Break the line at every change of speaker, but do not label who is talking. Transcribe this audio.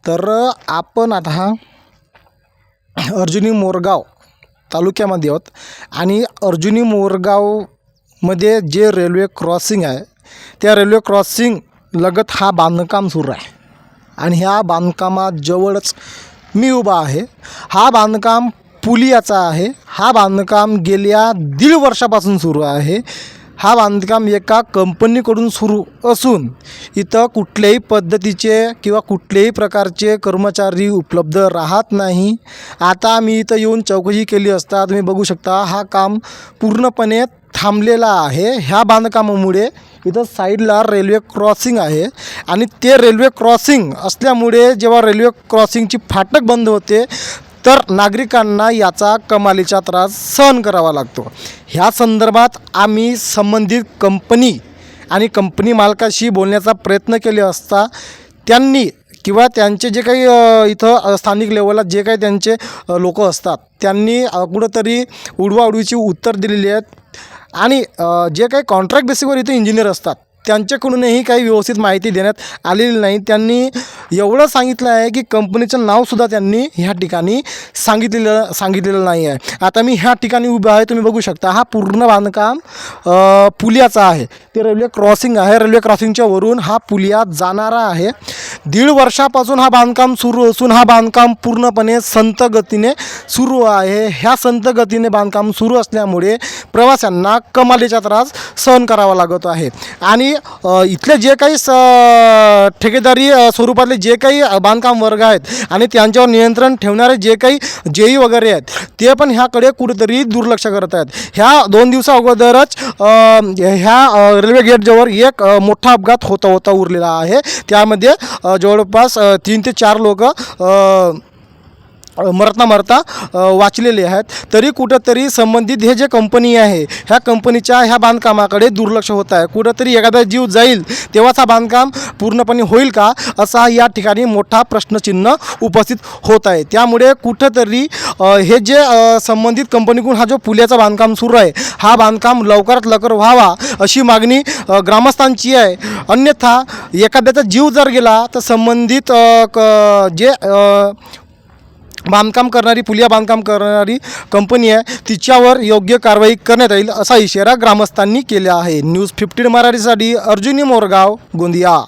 तर आपण आता अर्जुनी मोरगाव तालुक्यामध्ये आहोत आणि अर्जुनी मोरगावमध्ये जे रेल्वे क्रॉसिंग आहे त्या रेल्वे क्रॉसिंग लगत हा बांधकाम सुरू आहे आणि ह्या बांधकामाजवळच मी उभा आहे। हा बांधकाम पुलियाचा आहे। हा बांधकाम गेल्या 1.5 वर्षापासून सुरू आहे। हा बांधकाम एका कंपनीकडून सुरू असून इथं कुठल्याही पद्धतीचे किंवा कुठल्याही प्रकारचे कर्मचारी उपलब्ध राहत नाही। आता मी इथं येऊन चौकशी केली असता तुम्ही बघू शकता हा काम पूर्णपणे थांबलेला आहे। ह्या बांधकामामुळे इथं साईडला रेल्वे क्रॉसिंग आहे आणि ते रेल्वे क्रॉसिंग असल्यामुळे जेव्हा रेल्वे क्रॉसिंगची फाटक बंद होते तर नागरिकांना याचा कमालीचा त्रास सहन करावा लागतो। ह्या संदर्भात आम्ही संबंधित कंपनी आणि कंपनी मालकाशी बोलण्याचा प्रयत्न केले असता त्यांनी किंवा त्यांचे जे काही इथं स्थानिक लेवलला जे काही त्यांचे लोक असतात त्यांनी कुठंतरी उडवाउडवीची उत्तर दिलेली आहेत आणि जे काही कॉन्ट्रॅक्ट बेसिसवर इथे इंजिनियर असतात त्यांच्याकडूनही काही व्यवस्थित माहिती देण्यात आलेली नाही। त्यांनी एवढं सांगितलं आहे की कंपनीचं नावसुद्धा त्यांनी ह्या ठिकाणी सांगितलेलं नाही आहे। आता मी ह्या ठिकाणी उभा आहे, तुम्ही बघू शकता हा पूर्ण बांधकाम पुलियाचा आहे। ते रेल्वे क्रॉसिंग आहे। रेल्वे क्रॉसिंगच्या वरून हा पुलिया जाणारा आहे। 1.5 वर्षापासून हा बांधकाम सुरू असून हा बांधकाम पूर्णपणे संथ गतीने सुरू आहे। ह्या संथ गतीने बांधकाम सुरू असल्यामुळे प्रवाशांना कमालीचा त्रास सहन करावा लागत आहे आणि इथले जे काही ठेकेदारी स्वरूपातले जे काही बांधकाम वर्ग आहेत आणि त्यांच्यावर नियंत्रण ठेवणारे जे काही जेई वगैरे आहेत ते पण ह्याकडे कुठेतरी दुर्लक्ष करत आहेत। ह्या 2 दिवसा अगोदरच ह्या रेल्वे गेटजवळ एक मोठा अपघात होता उरलेला आहे। त्यामध्ये जवळपास 3 ते 4 लोक मरता वाचलेले आहेत। तरी कुठंतरी संबंधित हे जे कंपनी आहे ह्या कंपनीच्या ह्या बांधकामाकडे दुर्लक्ष होत आहे। कुठंतरी एखादा जीव जाईल तेव्हाच हा बांधकाम पूर्णपणे होईल का असा या ठिकाणी मोठा प्रश्नचिन्ह उपस्थित होत आहे। त्यामुळे कुठंतरी हे जे संबंधित कंपनीकडून हा जो पुलाचा बांधकाम सुरू आहे हा बांधकाम लवकरात लवकर व्हावा अशी मागणी ग्रामस्थांची आहे। अन्यथा एखाद्याचा जीव जर गेला तर संबंधित जे बांधकाम करणारी पुलिया बांधकाम करणारी कंपनी आहे तिच्यावर योग्य कारवाई करण्यात येईल असा इशारा ग्रामस्थांनी केला आहे। न्यूज 15 मराठीसाठी अर्जुनी मोरगाव गोंदिया।